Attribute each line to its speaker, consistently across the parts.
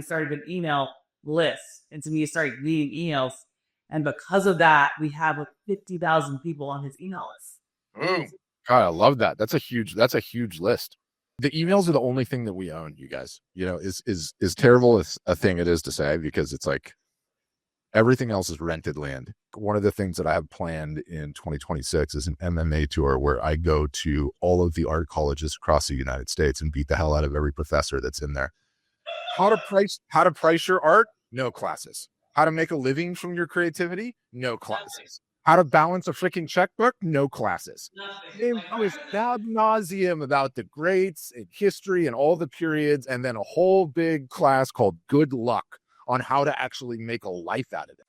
Speaker 1: we started an email list. And so we started reading emails. And because of that, we have like 50,000 people on his email list.
Speaker 2: Oh, God, I love that. That's a huge list. The emails are the only thing that we own, you guys. You know, is terrible as a thing it is to say, because it's like everything else is rented land. One of the things that I have planned in 2026 is an MMA tour where I go to all of the art colleges across the United States and beat the hell out of every professor that's in there. How to price your art? No classes. How to make a living from your creativity? No classes. How to balance a freaking checkbook? No classes. I was ad nauseum about the greats and history and all the periods, and then a whole big class called Good Luck on how to actually make a life out of it.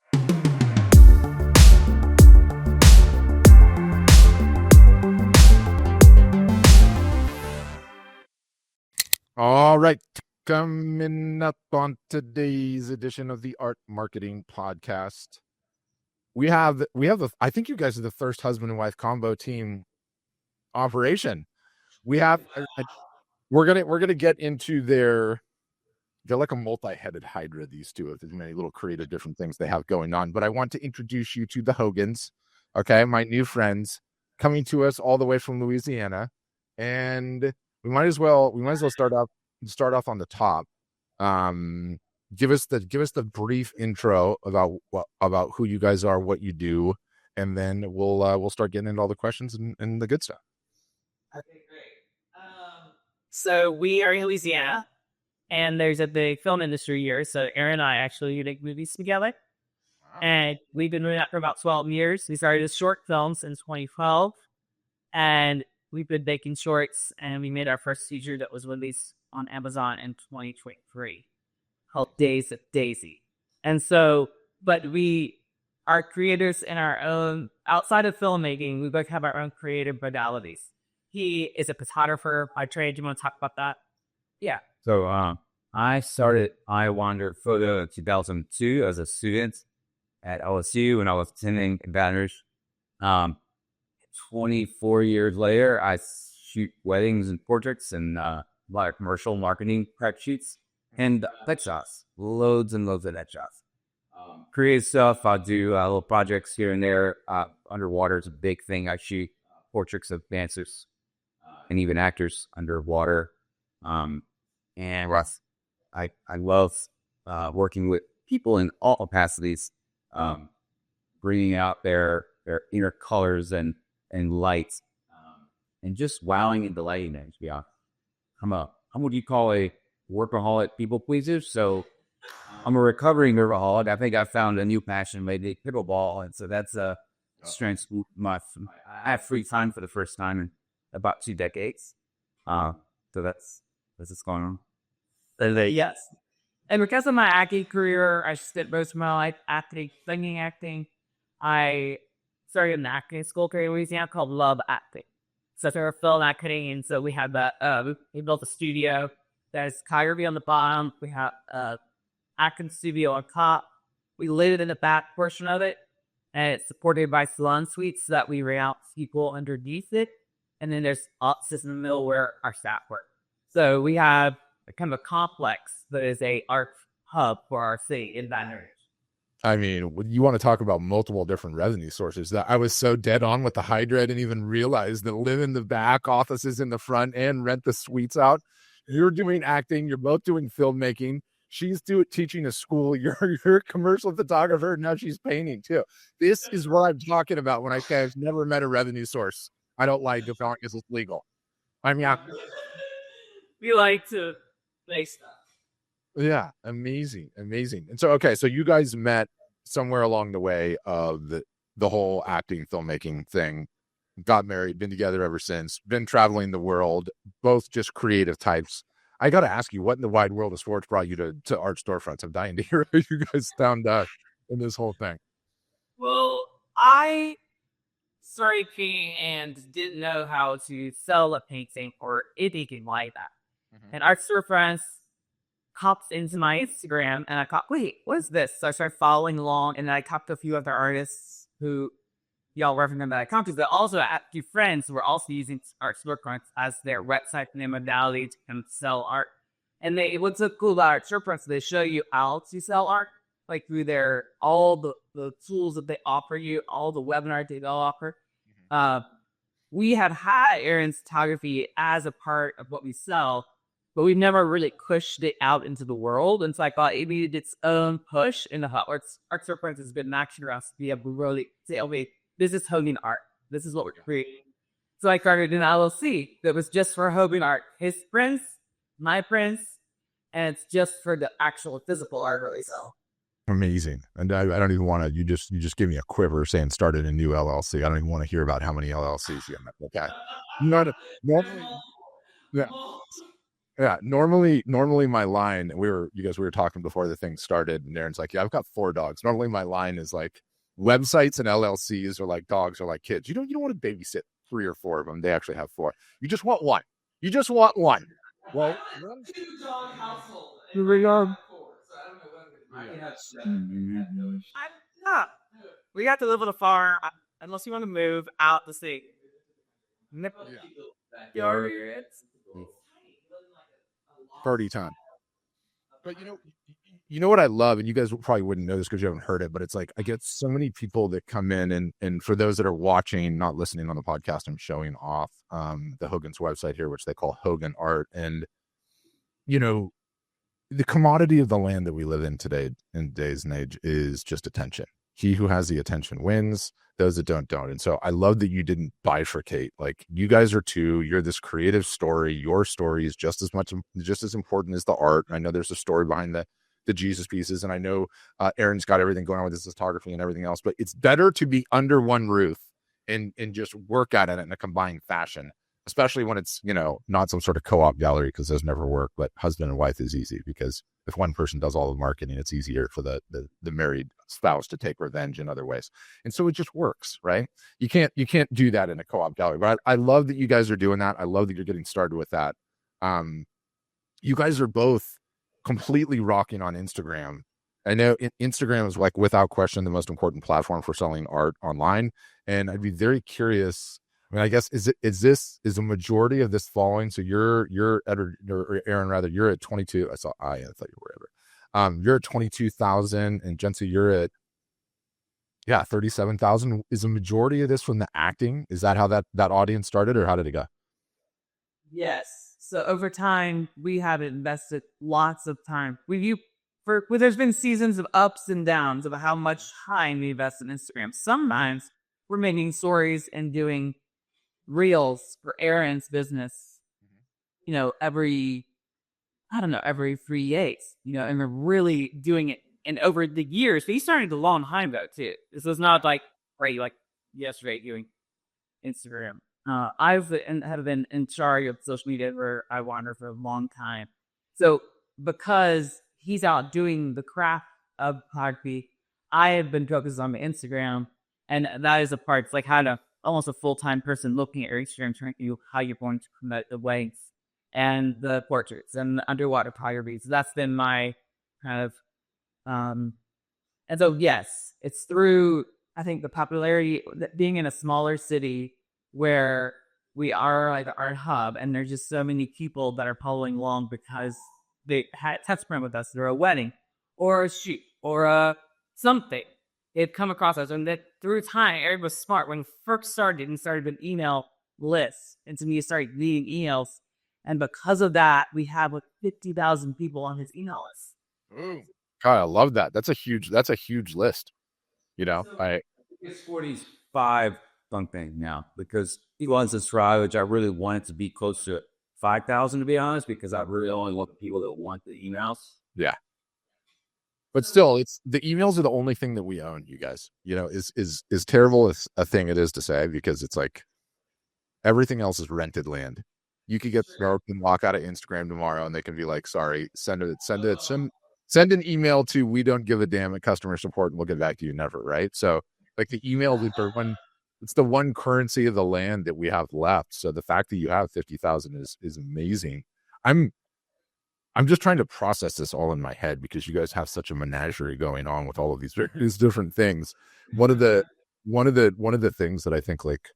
Speaker 2: All right. Coming up on today's edition of the Art Marketing Podcast, we have I think you guys are the first husband and wife combo team operation. We have we're gonna get into they're like a multi-headed hydra, these two, of the many little creative different things they have going on. But I want to introduce you to the Hogans, okay, my new friends coming to us all the way from Louisiana, and we might as well start off on the top. Give us the brief intro about who you guys are, what you do, and then we'll start getting into all the questions and the good stuff.
Speaker 1: Okay, great. So we are in Louisiana, and there's a big film industry here. So Aaron and I actually make movies together, and we've been doing that for about 12 years. We started as short films in 2012, and we've been making shorts, and we made our first feature that was released on Amazon in 2023 called Days of Daisy. And so, but we are creators in our own, outside of filmmaking, we both have our own creative modalities. He is a photographer by trade. Do you want to talk about that? Yeah.
Speaker 3: So I started I Wander Photo in 2002 as a student at LSU when I was attending in Baton Rouge. 24 years later, I shoot weddings and portraits and a lot of commercial marketing prep shoots and headshots, loads and loads of headshots. Creative stuff, I do little projects here and there. Underwater is a big thing. I shoot portraits of dancers and even actors underwater. And I love working with people in all capacities, bringing out their inner colors and lights, and just wowing and delighting them. To be honest, I'm what you call a workaholic people pleaser. So I'm a recovering workaholic. I think I found a new passion, maybe pickleball, and so that's a strength. I have free time for the first time in about 2 decades. So that's what's going on.
Speaker 1: Yes. And because of my acting career, I spent most of my life acting, singing acting. I started an acting school here in Louisiana called Love Acting. So for film acting, and so we had that, we built a studio. There's Kyrie on the bottom. We have acting studio on top. We live in the back portion of it, and it's supported by salon suites so that we rent out people underneath it. And then there's offices in the middle where our staff work. So we have a kind of a complex that is a art hub for our city in Baton Rouge.
Speaker 2: I mean, you want to talk about multiple different revenue sources. That I was so dead on with the Hydra, I didn't even realize that live in the back, offices in the front, and rent the suites out. You're doing acting. You're both doing filmmaking. She's teaching a school. You're a commercial photographer. Now she's painting too. This is what I'm talking about when I say I've never met a revenue source I don't like as long as it's legal. I mean,
Speaker 1: we like to make stuff.
Speaker 2: Yeah, amazing. And so, okay, so you guys met somewhere along the way of the whole acting, filmmaking thing, got married, been together ever since, been traveling the world, both just creative types. I got to ask you, what in the wide world of sports brought you to art storefronts? I'm dying to hear how you guys found in this whole thing.
Speaker 1: Well, I started painting and didn't know how to sell a painting or anything like that. Mm-hmm. And art storefronts popped into my Instagram, and I thought, wait, what is this? So I started following along, and I talked to a few other artists who y'all recommend that I come to, but also a few friends who were also using art storefronts as their website and their modality to kind of sell art. And what's so cool about art storefronts, they show you how to sell art, like through all the tools that they offer you, all the webinar they offer. We had Aaron's photography as a part of what we sell, but we've never really pushed it out into the world. And so I thought it needed its own push in the hot arts. Art storefronts has been an action for us to be able to really say, okay, this is Hogan art. This is what we're creating. So I started an LLC that was just for Hogan art. His prints, my prints, and it's just for the actual physical art really sell.
Speaker 2: Amazing. And I don't even want to, you just give me a quiver saying started a new LLC. I don't even want to hear about how many LLCs you have. Okay. Normally, yeah. Yeah. Normally my line, we were talking before the thing started, and Aaron's like, yeah, I've got 4 dogs. Normally my line is like, websites and LLCs are like dogs are like kids. You don't want to babysit 3 or 4 of them. They actually have 4. You just want one. Well,
Speaker 1: 2-dog household. We got to live on a farm unless you want to move out the state.
Speaker 2: Party time. But you know what I love, and you guys probably wouldn't know this because you haven't heard it, but it's like I get so many people that come in, and for those that are watching, not listening on the podcast, I'm showing off the Hogan's website here, which they call Hogan Art. And the commodity of the land that we live in today, in today's and age, is just attention. He who has the attention wins. Those that don't. And so I love that you didn't bifurcate. Like, you guys are 2. You're this creative story. Your story is just as important as the art. I know there's a story behind the Jesus pieces, and I know Aaron's got everything going on with his photography and everything else. But it's better to be under one roof and just work at it in a combined fashion, especially when it's not some sort of co-op gallery, because those never work. But husband and wife is easy, because if one person does all the marketing, it's easier for the married spouse to take revenge in other ways. And so it just works, right? You can't do that in a co-op gallery. But I love that you guys are doing that. I love that you're getting started with that. You guys are both completely rocking on Instagram. I know Instagram is, like, without question, the most important platform for selling art online. And I'd be very curious. I mean, I guess is a majority of this following? So you're at, or Aaron rather, you're at 22. I thought you were ever. You're at 22,000, and Jency, you're at 37,000. Is a majority of this from the acting? Is that how that audience started, or how did it go?
Speaker 1: Yes. So over time, we have invested lots of time. There's been seasons of ups and downs of how much time we invest in Instagram. Sometimes we're making stories and doing reels for Aaron's business, every 3 days, and we're really doing it. And over the years, he started a long time ago too. This was not like yesterday doing Instagram. I've been in charge of social media where I wandered for a long time. So because he's out doing the craft of photography, I have been focused on my Instagram, and that is a part. It's like how to almost a full-time person looking at your Instagram, trying to how you're going to promote the weddings and the portraits and the underwater photography. So that's been my kind of, and so yes, it's through, I think, the popularity, being in a smaller city where we are like our hub, and there's just so many people that are following along because they had test print with us through a wedding or a shoot or something. They've come across us, and that through time, Eric was smart when he first started an email list, and so we started reading emails, and because of that, we have like 50,000 people on his email list.
Speaker 2: Ooh. God, I love that. That's a huge list.
Speaker 3: It's 45 something now, because he wants to try, which I really wanted to be close to 5,000, to be honest, because I really only want the people that want the emails.
Speaker 2: Yeah. But still, it's the emails are the only thing that we own, you guys. Is terrible as a thing it is to say, because it's like everything else is rented land. You could get smoked and walk out of Instagram tomorrow, and they can be like, "Sorry, send an email to we don't give a damn at customer support, and we'll get back to you." Never, right? So, like, the email it's the one currency of the land that we have left. So the fact that you have 50,000 is amazing. I'm just trying to process this all in my head, because you guys have such a menagerie going on with all of these various different things. One of the things that I think, like,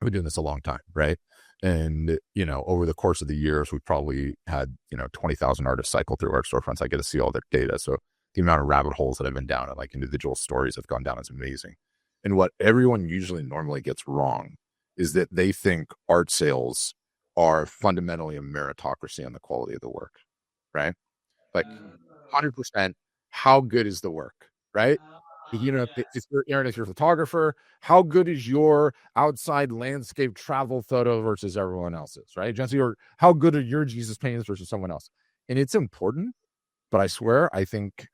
Speaker 2: I've been doing this a long time, right? And, over the course of the years, we probably had, 20,000 artists cycle through our storefronts. I get to see all their data. So the amount of rabbit holes that I've been down and like individual stories have gone down is amazing. And what everyone usually normally gets wrong is that they think art sales are fundamentally a meritocracy on the quality of the work, right? Like 100%, how good is the work, right? If you're Aaron, if you're a photographer, how good is your outside landscape travel photo versus everyone else's, right? Jency, or how good are your Jesus paintings versus someone else? And it's important, but I swear, I think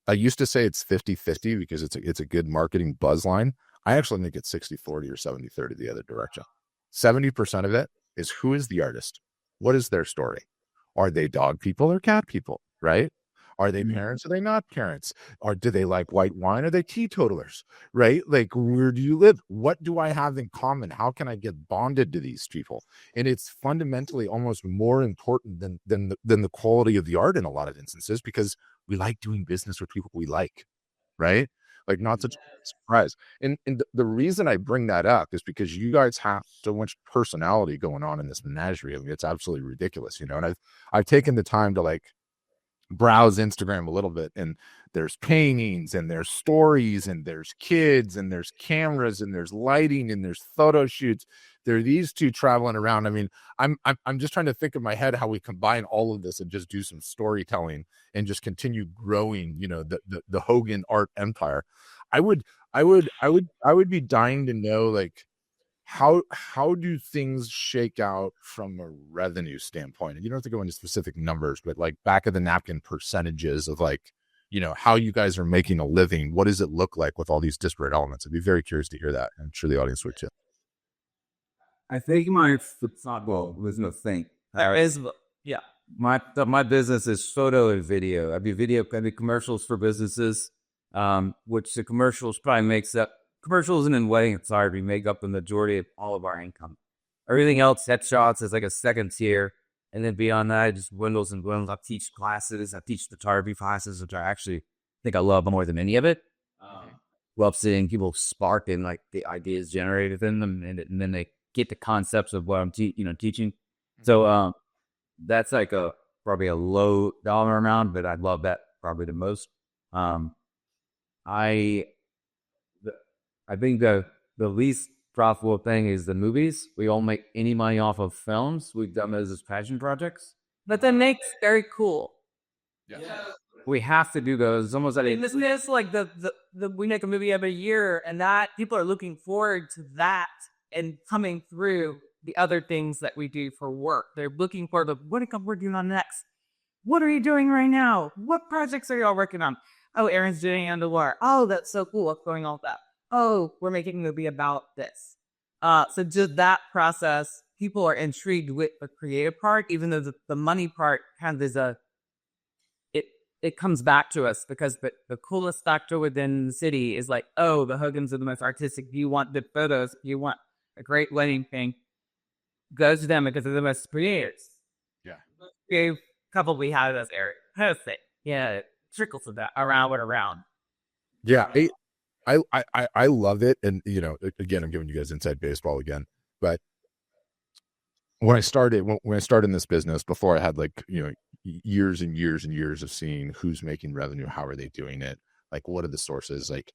Speaker 2: I used to say it's 50-50 because it's a good marketing buzz line. I actually think it's 60-40 or 70-30 the other direction. 70% of it is who is the artist? What is their story? Are they dog people or cat people, right? Are they parents? Are they not parents? Or do they like white wine? Are they teetotalers, right? Like, where do you live? What do I have in common? How can I get bonded to these people? And it's fundamentally almost more important than the quality of the art in a lot of instances, because we like doing business with people we like, right? Like, not such a surprise. And the reason I bring that up is because you guys have so much personality going on in this menagerie. I mean, it's absolutely ridiculous, and I've taken the time to like browse Instagram a little bit, and there's paintings and there's stories and there's kids and there's cameras and there's lighting and there's photo shoots. There are these two traveling around. I mean, I'm just trying to think in my head how we combine all of this and just do some storytelling and just continue growing, the Hogan art empire. I would be dying to know, like, how do things shake out from a revenue standpoint? And you don't have to go into specific numbers, but like back of the napkin percentages of like, how you guys are making a living. What does it look like with all these disparate elements? I'd be very curious to hear that. I'm sure the audience would too.
Speaker 3: I think my was no thing.
Speaker 1: There is, yeah.
Speaker 3: My business is photo and video. I do commercials for businesses, which the commercials probably makes up. Commercials and in wedding photography make up the majority of all of our income. Everything else, headshots, is like a second tier. And then beyond that, just windows and windows. I teach classes. I teach photography classes, which I actually think I love more than any of it. Love seeing people spark and like the ideas generated in them, and then they get the concepts of what I'm teaching. So that's like probably a low dollar amount, but I love that probably the most. I think the least profitable thing is the movies. We don't make any money off of films. We've done those as passion projects.
Speaker 1: But that makes very cool.
Speaker 2: Yeah.
Speaker 3: We have to do those. It's almost like
Speaker 1: This like the we make a movie every year, and that people are looking forward to that and coming through the other things that we do for work. They're looking for what are we doing on next? What are you doing right now? What projects are y'all working on? Oh, Aaron's doing Underwater. Oh, that's so cool. What's going on with that? Oh, we're making a movie about this. So just that process, people are intrigued with the creative part, even though the money part kind of is it comes back to us, because the coolest factor within the city is like, oh, the Hogans are the most artistic. If you want good photos, if you want a great wedding thing, go to them because they're the most creators.
Speaker 2: Yeah.
Speaker 1: Creative couple we have in this area. Perfect. Yeah, it trickles to that around.
Speaker 2: Yeah. I love it. And, again, I'm giving you guys inside baseball again, but when I started in this business, before I had like, years and years and years of seeing who's making revenue, how are they doing it? Like, what are the sources? Like,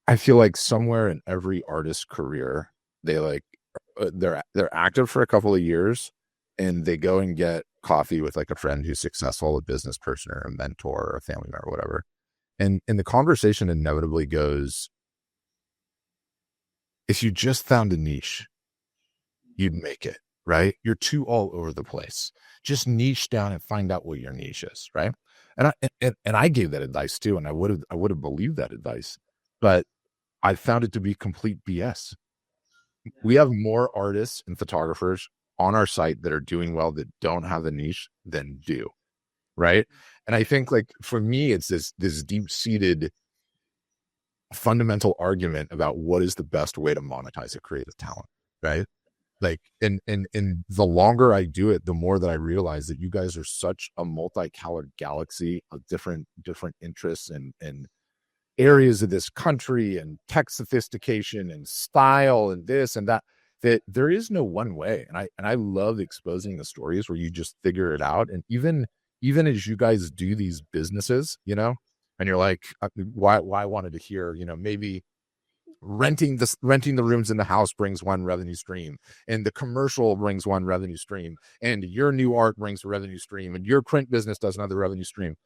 Speaker 2: I feel like somewhere in every artist's career, they like, they're active for a couple of years and they go and get coffee with like a friend who's successful, a business person or a mentor or a family member or whatever. And the conversation inevitably goes, if you just found a niche, you'd make it, right? You're too all over the place. Just niche down and find out what your niche is, right? And I gave that advice too, and I would have believed that advice, but I found it to be complete BS. We have more artists and photographers on our site that are doing well that don't have a niche than do, right? And I think, like, for me, it's this deep-seated fundamental argument about what is the best way to monetize a creative talent, right? Like, and the longer I do it, the more that I realize that you guys are such a multicolored galaxy of different interests and areas of this country and tech sophistication and style and this and that that there is no one way. And I love exposing the stories where you just figure it out. And even as you guys do these businesses, and you're like, why I wanted to hear, maybe renting the rooms in the house brings one revenue stream, and the commercial brings one revenue stream, and your new art brings a revenue stream, and your print business does another revenue stream.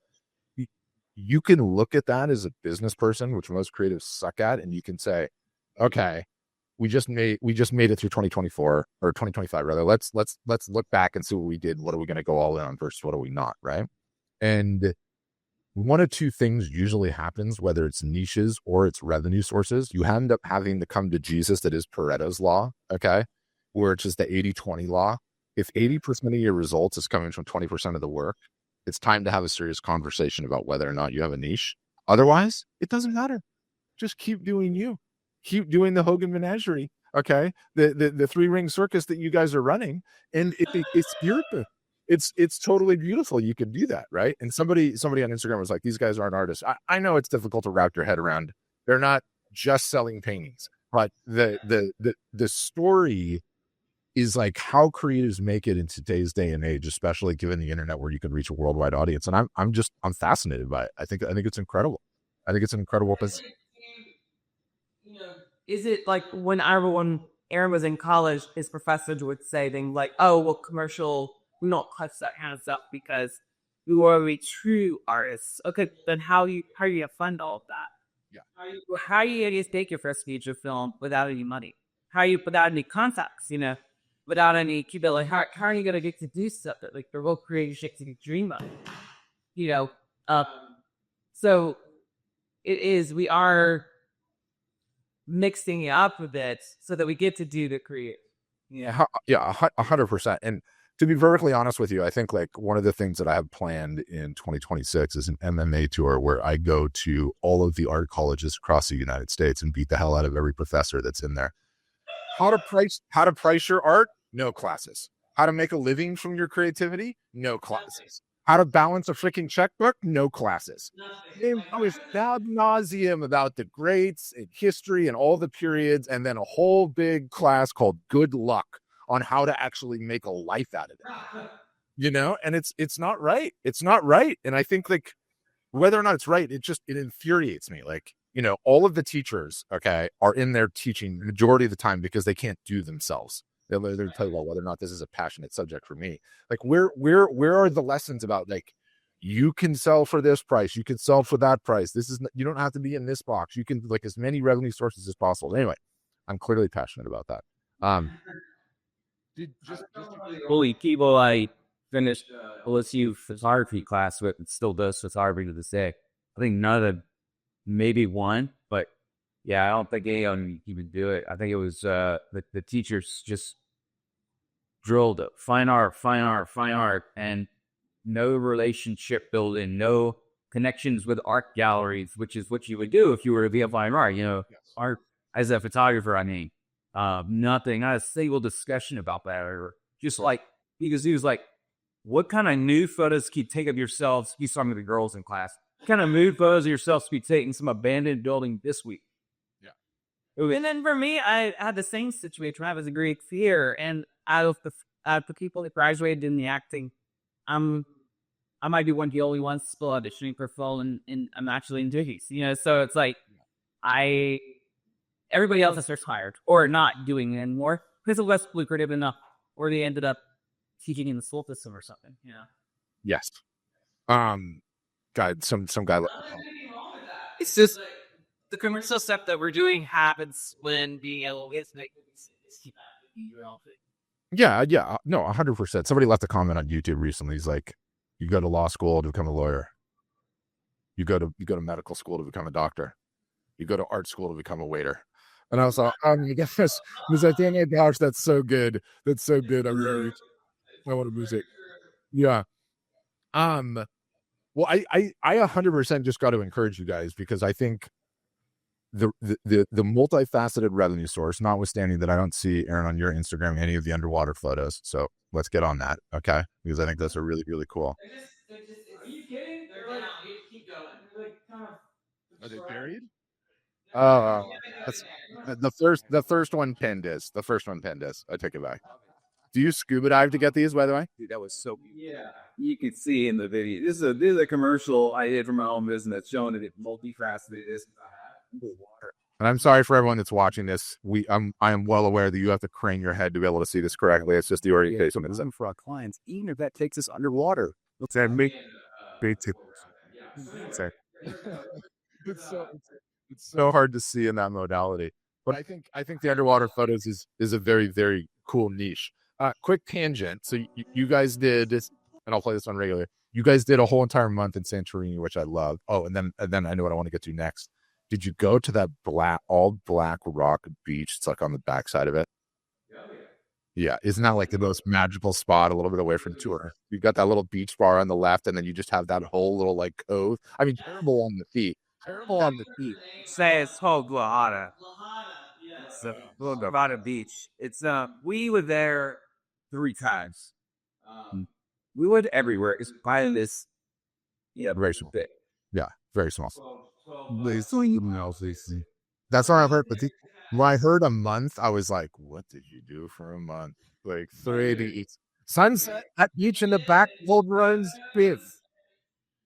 Speaker 2: You can look at that as a business person, which most creatives suck at, and you can say, okay, we just made it through 2024 or 2025 rather. Let's look back and see what we did. What are we going to go all in on versus what are we not, right? And one of two things usually happens, whether it's niches or it's revenue sources. You end up having to come to Jesus, that is Pareto's law, okay? Where it's just the 80-20 law. If 80% of your results is coming from 20% of the work, it's time to have a serious conversation about whether or not you have a niche. Otherwise, it doesn't matter. Just keep doing you. Keep doing the Hogan menagerie, okay? The three-ring circus that you guys are running, and it's beautiful. It's totally beautiful. You could do that, right? And somebody on Instagram was like, these guys aren't artists. I know it's difficult to wrap your head around. They're not just selling paintings, but the story is like how creatives make it in today's day and age, especially given the internet where you can reach a worldwide audience. And I'm fascinated by it. I think it's incredible. I think it's an incredible position.
Speaker 1: Is it like when Aaron was in college, his professors would say things like, "Oh, well, commercial, we don't touch that kind of stuff because we want to be true artists." Okay, then how are you gonna fund all of that?
Speaker 2: Yeah.
Speaker 1: How are you gonna take your first feature film without any money? How are you without any contacts? Without any people, like how are you gonna get to do stuff that like the real creative shit you dream of? So it is. We are mixing it up a bit so that we get to do the creative.
Speaker 2: Yeah, 100%. And to be perfectly honest with you, I think like one of the things that I have planned in 2026 is an MMA tour where I go to all of the art colleges across the United States and beat the hell out of every professor that's in there. How to price your art? No classes. How to make a living from your creativity? No classes. How to balance a freaking checkbook? No classes. I was ad nauseum about the greats and history and all the periods, and then a whole big class called Good Luck on how to actually make a life out of it. And it's not right. It's not right. And I think like whether or not it's right, it infuriates me. Like, all of the teachers, okay, are in there teaching the majority of the time because they can't do themselves. They're telling, well, whether or not this is a passionate subject for me. Like, where are the lessons about like, you can sell for this price, you can sell for that price. You don't have to be in this box. You can like as many revenue sources as possible. Anyway, I'm clearly passionate about that.
Speaker 3: Holy Kibo, I finished OSU photography class with, it still does photography to this day. I think none of them, maybe one, but yeah, I don't think anyone even do it. I think it was the teachers just drilled it. Fine art, and no relationship building, no connections with art galleries, which is what you would do if you were to be a fine art.
Speaker 2: Yes.
Speaker 3: Art as a photographer. I mean, nothing, not a single discussion about that, or just like because he was like, "What kind of new photos can you take of yourselves?" He's talking to the girls in class. What kind of mood photos of yourselves to be taking some abandoned building this week?
Speaker 1: And then for me, I had the same situation. I was a Greek fear, and out of the people that graduated in the acting, I might be one of the only ones still auditioning for film, and I'm actually in duties. So it's like everybody else is retired or not doing it anymore because it was lucrative enough, or they ended up teaching in the school system or something.
Speaker 2: Yes. God, some guy.
Speaker 1: It's just the commercial stuff that we're doing happens when being able to make
Speaker 2: Yeah, no, 100%. Somebody left a comment on YouTube recently. He's like, "You go to law school to become a lawyer. You go to medical school to become a doctor. You go to art school to become a waiter." And I was like, yes, Ms. Daniel, gosh, that's so good. That's so good. I want to music. Yeah. Well, I 100% just got to encourage you guys because I think the multifaceted revenue source, notwithstanding that I don't see, Aaron, on your Instagram any of the underwater photos. So let's get on that, okay? Because I think those are really, really cool.
Speaker 1: Are you kidding? They're like, keep going. They're like,
Speaker 2: Are they buried? Oh, The first one pinned is. The first one pinned is. I take it back. Do you scuba dive to get these, by the way?
Speaker 3: Dude, that was so yeah. You can see in the video. This is a commercial I did for my own business showing that it multifaceted is water.
Speaker 2: And I'm sorry for everyone that's watching this. I am well aware that you have to crane your head to be able to see this correctly. It's just the orientation.
Speaker 3: Yeah, for our clients, even if that takes us underwater. Let's say make it's
Speaker 2: so hard to see in that modality. But I think the underwater photos is a very, very cool niche. Quick tangent. So you guys did, and I'll play this on regular. You guys did a whole entire month in Santorini, which I love. Oh, and then I know what I want to get to next. Did you go to that all black rock beach? It's like on the backside of it. Yeah, isn't that like the most magical spot a little bit away from tour? You got that little beach bar on the left, and then you just have that whole little like cove. I mean, terrible on the feet. Terrible on the feet.
Speaker 3: Say it's called Lahada. It's Lahada Beach. It's we were there 3 times. We went everywhere. It's by this
Speaker 2: Very small.
Speaker 3: big.
Speaker 2: Yeah, very small. That's what I've heard. But when I heard a month, I was like, "What did you do for a month? Like 3 days, sunset at beach in the back, cold runs, fifth."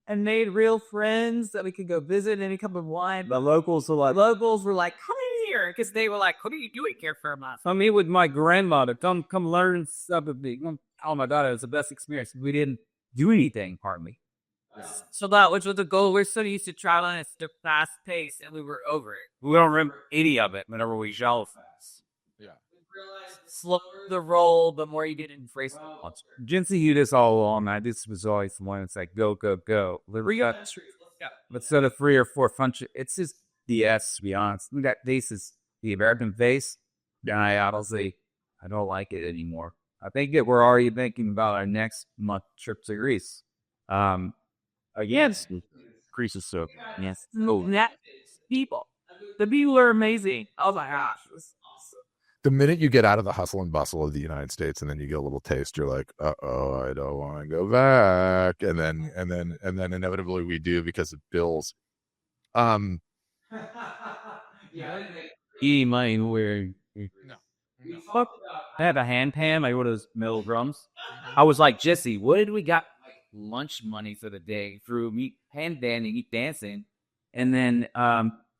Speaker 1: And made real friends that we could go visit any cup of wine.
Speaker 3: The locals were like,
Speaker 1: come in here, because they were like, what are you doing here for a month? I mean, with my grandmother, come learn stuff with me. Oh my God, it was the best experience. We didn't do anything hardly. So that was the goal. We're so used to traveling at the fast pace, and we were over it.
Speaker 3: we don't remember any of it whenever we shell fast.
Speaker 2: Yeah.
Speaker 1: Slower the roll, the more you get in phrase.
Speaker 3: Jency knew this all along. This was always the one that's like, go, go, go. But so the 3 or 4 function, it's just BS, to be honest. That face is the American face. And I honestly, I don't like it anymore. I think that we're already thinking about our next month trip to Greece. Again, Greece is so, yes.
Speaker 1: People. The people are amazing. Oh my gosh.
Speaker 2: The minute you get out of the hustle and bustle of the United States and then you get a little taste, you're like, I don't want to go back. And then inevitably we do because of bills.
Speaker 3: Eating money where I have a hand pan, like one of those metal drums. I was like, Jesse, what did we got like lunch money for the day through me hand banding, eat dancing? And then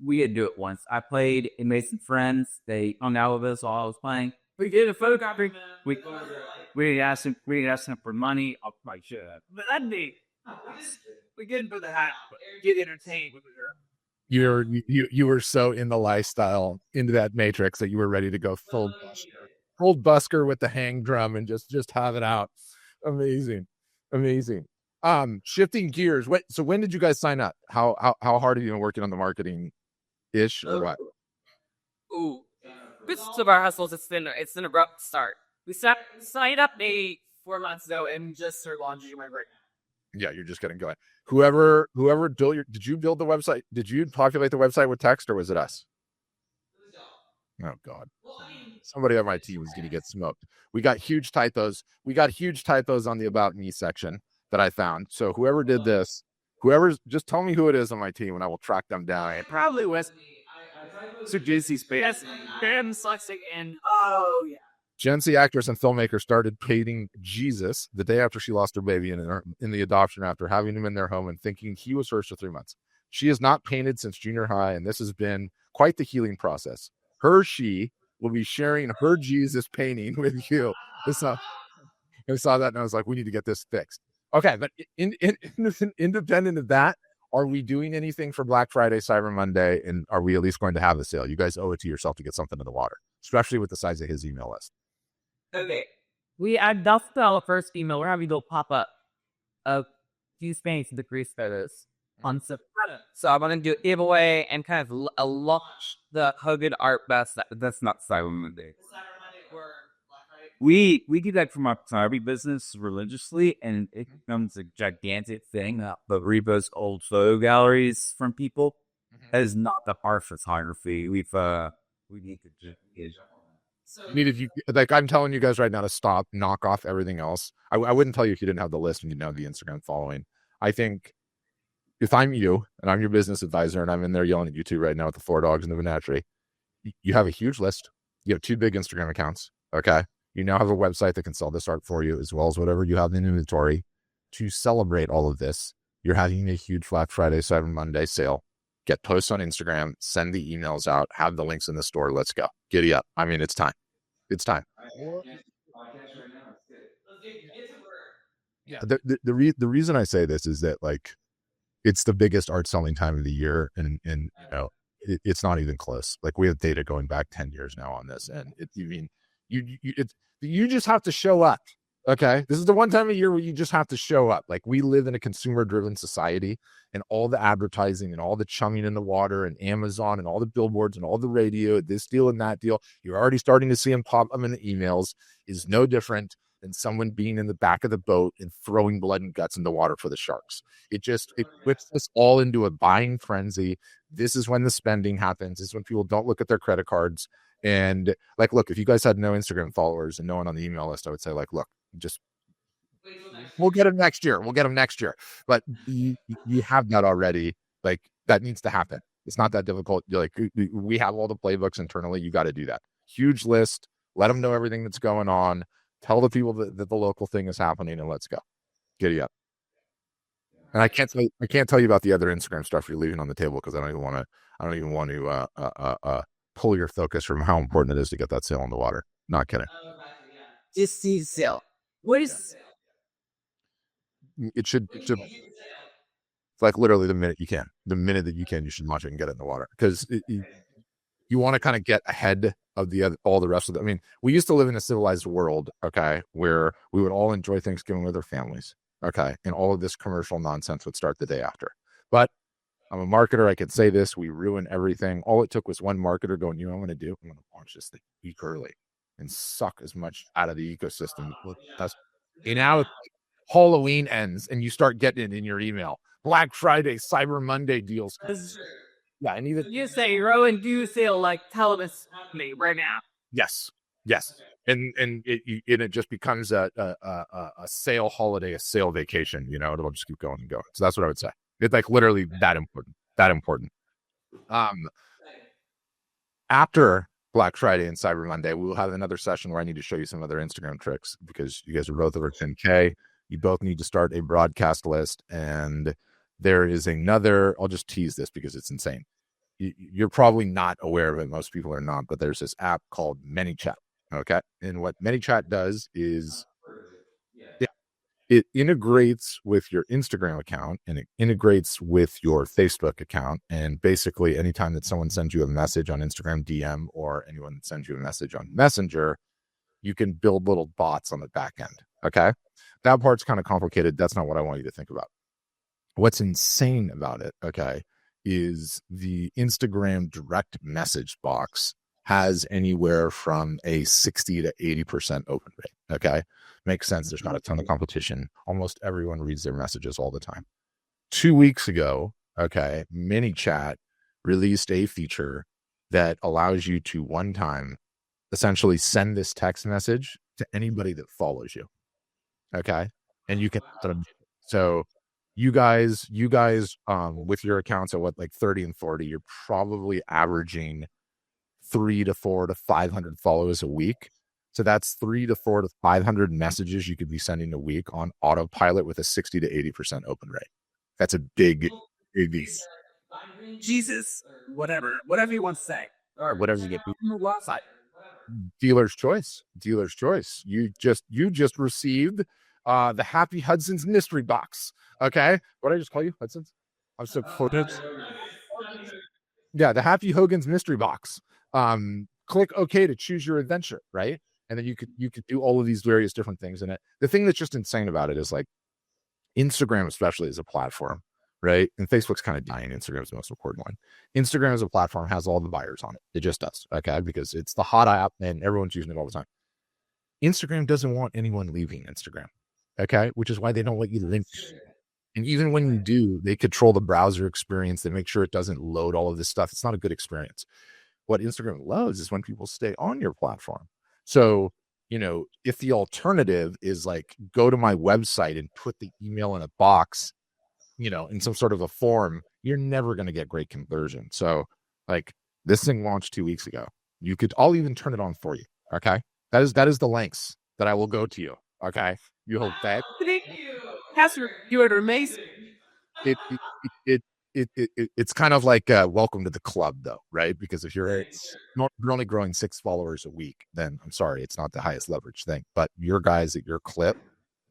Speaker 3: we had to do it once. I played and made some friends. They hung out with us while I was playing. We did a photography. We didn't ask them for money. I probably should have. But that'd be we didn't put the hat on. Get entertained with it.
Speaker 2: You were so in the lifestyle, into that matrix that you were ready to go full busker with the hang drum and just have it out. Amazing. Shifting gears. So when did you guys sign up? How hard have you been working on the marketing ish or what?
Speaker 1: Business of our hustles, it's an abrupt start. We signed up maybe 4 months ago and just started launching my right now.
Speaker 2: Yeah, you're just getting going. Whoever built did you build the website? Did you populate the website with text or was it us? Oh God. Somebody on my team was going to get smoked. We got huge typos on the About Me section that I found. So whoever did this, just tell me who it is on my team and I will track them down.
Speaker 3: It probably was Sir Jency's space.
Speaker 1: And
Speaker 2: Jency, actress and filmmaker, started painting Jesus the day after she lost her baby in the adoption after having him in their home and thinking he was hers for 3 months. She has not painted since junior high, and this has been quite the healing process. She will be sharing her Jesus painting with you. I saw that and I was like, we need to get this fixed. Okay, but independent of that, are we doing anything for Black Friday, Cyber Monday, and are we at least going to have a sale? You guys owe it to yourself to get something in the water, especially with the size of his email list.
Speaker 1: okay. That's the first email. We're having a little pop-up of few paintings of the Greece photos on September. So I'm going to do a giveaway and kind of launch the Hogan Art Best.
Speaker 3: That's not Cyber Monday. We do that from our photography business religiously, and it becomes a gigantic thing. But Repo's old photo galleries from people that is not the art photography. We need to do.
Speaker 2: I'm telling you guys right now to stop, knock off everything else. I wouldn't tell you if you didn't have the list and you didn't have the Instagram following. I think if I'm you and I'm your business advisor and I'm in there yelling at you two right now with the 4 dogs and the menagerie, you have a huge list. You have 2 big Instagram accounts. Okay. You now have a website that can sell this art for you, as well as whatever you have in inventory. To celebrate all of this, you're having a huge Black Friday, Cyber Monday sale. Get posts on Instagram, send the emails out, have the links in the store. Let's go. Giddy up. I mean, it's time. It's time. Yeah. The reason I say this is that, like, it's the biggest art selling time of the year, and it's not even close. Like, we have data going back 10 years now on this, and you just have to show up. Okay, this is the one time of year where you just have to show up. Like, we live in a consumer driven society, and all the advertising and all the chumming in the water and Amazon and all the billboards and all the radio, this deal and that deal, you're already starting to see them pop up in the emails, is no different than someone being in the back of the boat and throwing blood and guts in the water for the sharks. It whips us all into a buying frenzy. This is when the spending happens. This is when people don't look at their credit cards. And, like, look, if you guys had no Instagram followers and no one on the email list, I would say, like, look, just we'll get them next year. But you have that already. Like, that needs to happen. It's not that difficult. You're like, we have all the playbooks internally. You got to do that. Huge list. Let them know everything that's going on. Tell the people that the local thing is happening, and let's go. Giddy up. And I can't tell you about the other Instagram stuff you're leaving on the table, because I don't even want to pull your focus from how important it is to get that sale on the water. Not kidding.
Speaker 1: Just see sale. What is?
Speaker 2: It should like literally the minute that you can, you should launch it and get it in the water, because you want to kind of get ahead of all the rest of it. I mean, we used to live in a civilized world, okay, where we would all enjoy Thanksgiving with our families, okay, and all of this commercial nonsense would start the day after. But I'm a marketer. I could say this: we ruin everything. All it took was one marketer going, "You know what I'm going to do? I'm going to launch this thing week early and suck as much out of the ecosystem." And now Halloween ends, and you start getting it in your email. Black Friday, Cyber Monday deals. Yeah, and even
Speaker 1: You say Rowan, do you sale like tell us me right now?
Speaker 2: yes, and it just becomes a sale holiday, a sale vacation. It'll just keep going and going. So that's what I would say. It's like literally that important. After Black Friday and Cyber Monday, we will have another session where I need to show you some other Instagram tricks, because you guys are both over 10K. You both need to start a broadcast list, and there is another. I'll just tease this because it's insane. You're probably not aware of it. Most people are not, but there's this app called ManyChat. Okay. And what ManyChat does is it integrates with your Instagram account, and it integrates with your Facebook account. And basically, anytime that someone sends you a message on Instagram DM, or anyone that sends you a message on Messenger, you can build little bots on the back end. Okay. That part's kind of complicated. That's not what I want you to think about. What's insane about it, okay, is the Instagram direct message box has anywhere from a 60 to 80% open rate. Okay. Makes sense. There's not a ton of competition. Almost everyone reads their messages all the time. 2 weeks ago, okay, ManyChat released a feature that allows you to one time essentially send this text message to anybody that follows you. Okay. And you can, so you guys, with your accounts at what, like 30 and 40, you're probably averaging 3 to 4 to 500 followers a week. So that's 3 to 4 to 500 messages you could be sending a week on autopilot with a 60 to 80% open rate. That's a big.
Speaker 1: Jesus, whatever you want to say,
Speaker 2: or whatever you get.
Speaker 1: Side.
Speaker 2: Dealer's choice. You just received the Happy Hudson's mystery box. Okay, what did I just call you, Hudson's? I'm so yeah, the Happy Hogan's mystery box. Click OK to choose your adventure, right? And then you could do all of these various different things in it. The thing that's just insane about it is, like, Instagram, especially as a platform, right? And Facebook's kind of dying. Instagram's the most important one. Instagram as a platform has all the buyers on it. It just does, okay? Because it's the hot app and everyone's using it all the time. Instagram doesn't want anyone leaving Instagram, okay? Which is why they don't let you link. And even when you do, they control the browser experience. They make sure it doesn't load all of this stuff. It's not a good experience. What Instagram loves is when people stay on your platform. So, if the alternative is like, go to my website and put the email in a box, in some sort of a form, you're never going to get great conversion. So, like, This thing launched 2 weeks ago. I'll even turn it on for you. Okay. That is the lengths that I will go to you. Okay. You hold that.
Speaker 1: Thank you. Pastor, you are amazing.
Speaker 2: It it's kind of like welcome to the club though, right? Because if you're only growing 6 followers a week, then I'm sorry, it's not the highest leverage thing. But your guys at your clip,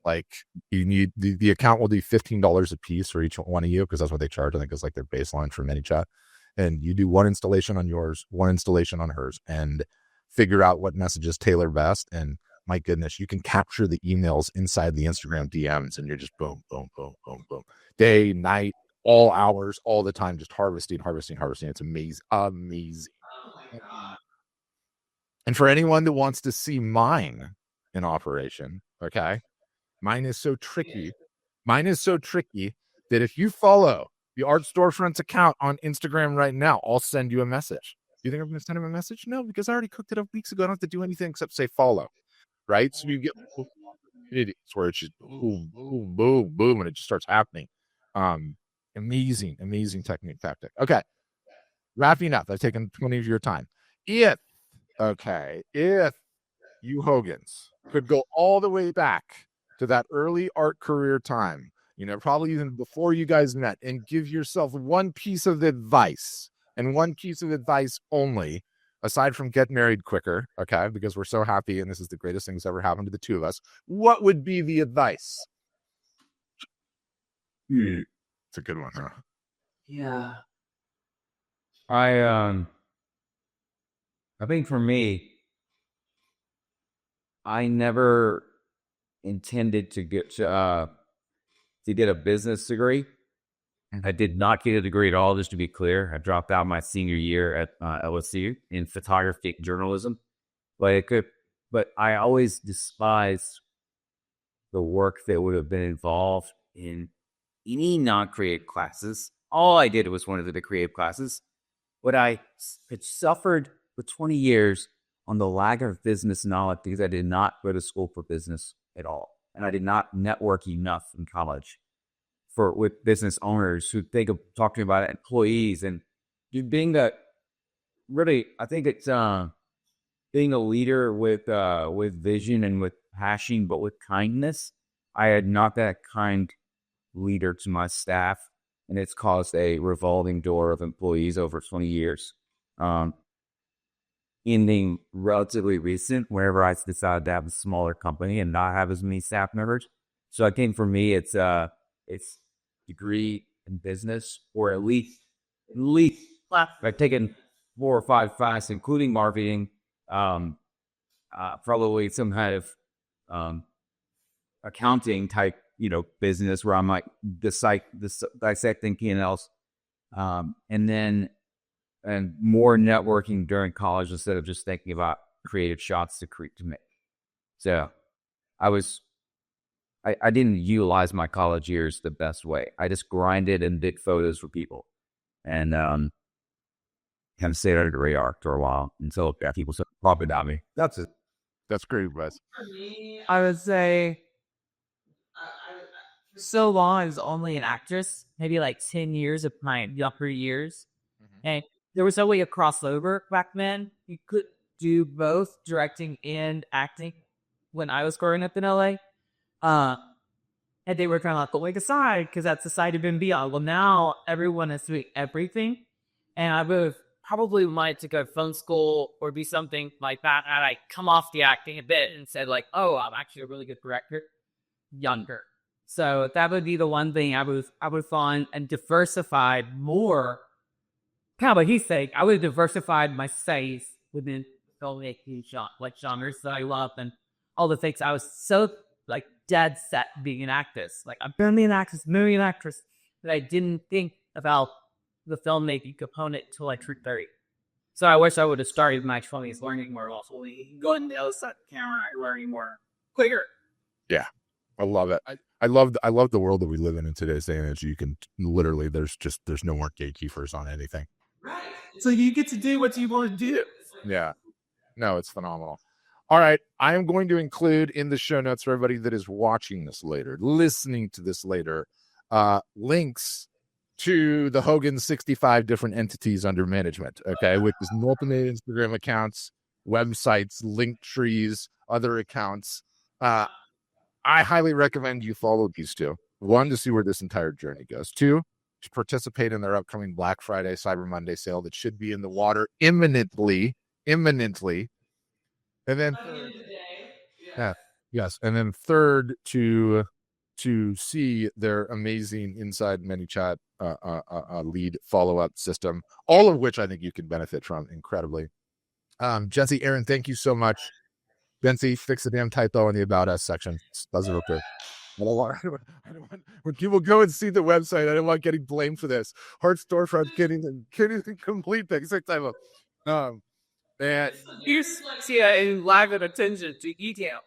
Speaker 2: like you need the account will do $15 a piece for each one of you because that's what they charge. I think is like their baseline for ManyChat. And you do one installation on yours, one installation on hers, and figure out what messages tailor best. And my goodness, you can capture the emails inside the Instagram DMs, and you're just boom, boom, boom, boom, boom, day, night, all hours, all the time, just harvesting. It's amazing. And for anyone that wants to see mine in operation, okay, mine is so tricky that if you follow the Art Storefronts account on Instagram right now, I'll send you a message. Do you think I'm going to send him a message? No, because I already cooked it up weeks ago. I don't have to do anything except say follow, right? So you get idiots where it's just boom, boom, boom, boom, and it just starts happening. Amazing technique tactic. Okay, wrapping up. I've taken 20 of your time. If you Hogans could go all the way back to that early art career time, probably even before you guys met, and give yourself one piece of advice and one piece of advice only, aside from get married quicker, okay, because we're so happy and this is the greatest thing that's ever happened to the two of us, what would be the advice? It's a good one, huh?
Speaker 1: Yeah.
Speaker 3: I think for me, I never intended to get a business degree. And I did not get a degree at all, just to be clear. I dropped out my senior year at LSU in photography and journalism. But I always despised the work that would have been involved in any non-creative classes. All I did was one of the creative classes. But I had suffered for 20 years on the lack of business knowledge because I did not go to school for business at all. And I did not network enough in college with business owners who talk to me about employees and being I think it's being a leader with vision and with passion, but with kindness. I had not that kind leader to my staff, and it's caused a revolving door of employees over 20 years. Ending relatively recent, wherever I decided to have a smaller company and not have as many staff members. So I think for me, it's degree in business, or at least I've taken 4 or 5 classes, including marketing, probably some kind of accounting type, business where I'm like dissecting P&Ls, and more networking during college instead of just thinking about creative shots to make. So I didn't utilize my college years the best way. I just grinded and did photos for people, and kind of stayed under the radar for a while until people started talking about me. That's it.
Speaker 2: That's great, Wes.
Speaker 1: For me, I would say so long as only an actress, maybe like 10 years of my younger years. And there was no way to cross over back then. You could do both directing and acting when I was growing up in LA. And they were kind of like going aside because that's the side of MBA. Well, now everyone is doing everything. And I would have probably wanted to go film school or be something like that. And I come off the acting a bit and said like, oh, I'm actually a really good director. Younger. So that would be the one thing I would find and diversified more. Kind of what he's saying, I would have diversified my space within filmmaking genres that I love and all the things. I was so like dead set being an actress. Like I'm barely an actress, movie an actress, that I didn't think about the filmmaking component until I turned 30. So I wish I would have started in my 20s learning more lawfully, going to the other side of the camera, learning more quicker.
Speaker 2: Yeah. I love it. I love the world that we live in today's day and age. You can literally there's no more gatekeepers on anything.
Speaker 1: Right. So you get to do what you want to do.
Speaker 2: Yeah. No, it's phenomenal. All right. I am going to include in the show notes for everybody that is watching this later, listening to this later, links to the Hogan 65 different entities under management, okay, which is multiple Instagram accounts, websites, link trees, other accounts. I highly recommend you follow these two. One, to see where this entire journey goes. Two, to participate in their upcoming Black Friday, Cyber Monday sale that should be in the water imminently. And then third, yes. And then third, to see their amazing inside ManyChat lead follow-up system, all of which I think you can benefit from incredibly. Jency, Aaron, thank you so much. Jency, fix the damn typo in the About Us section. Does it real quick. I don't want, when people go and see the website, I don't want getting blamed for this. Hard storefront getting complete basic typo. And
Speaker 1: You see a lack of attention to detail.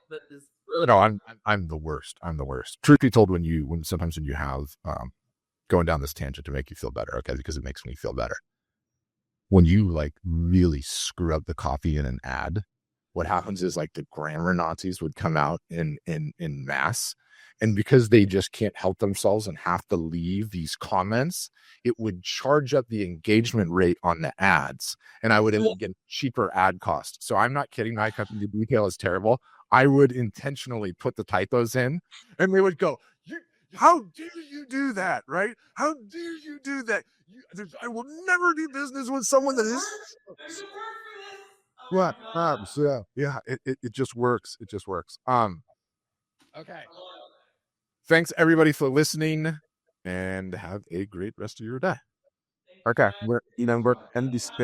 Speaker 2: no, I'm the worst. I'm the worst. Truth be told, when you have going down this tangent to make you feel better, okay, because it makes me feel better. When you like really screw up the copy in an ad, what happens is like the grammar Nazis would come out in mass. And because they just can't help themselves and have to leave these comments, it would charge up the engagement rate on the ads. And I would end up getting cheaper ad costs. So I'm not kidding. My company detail is terrible. I would intentionally put the typos in and they would go, how dare you do that, right? How dare you do that? I will never do business with someone that is... What? Yeah, it just works. It just works. Okay. Thanks everybody for listening and have a great rest of your day.
Speaker 3: Okay. We're in space.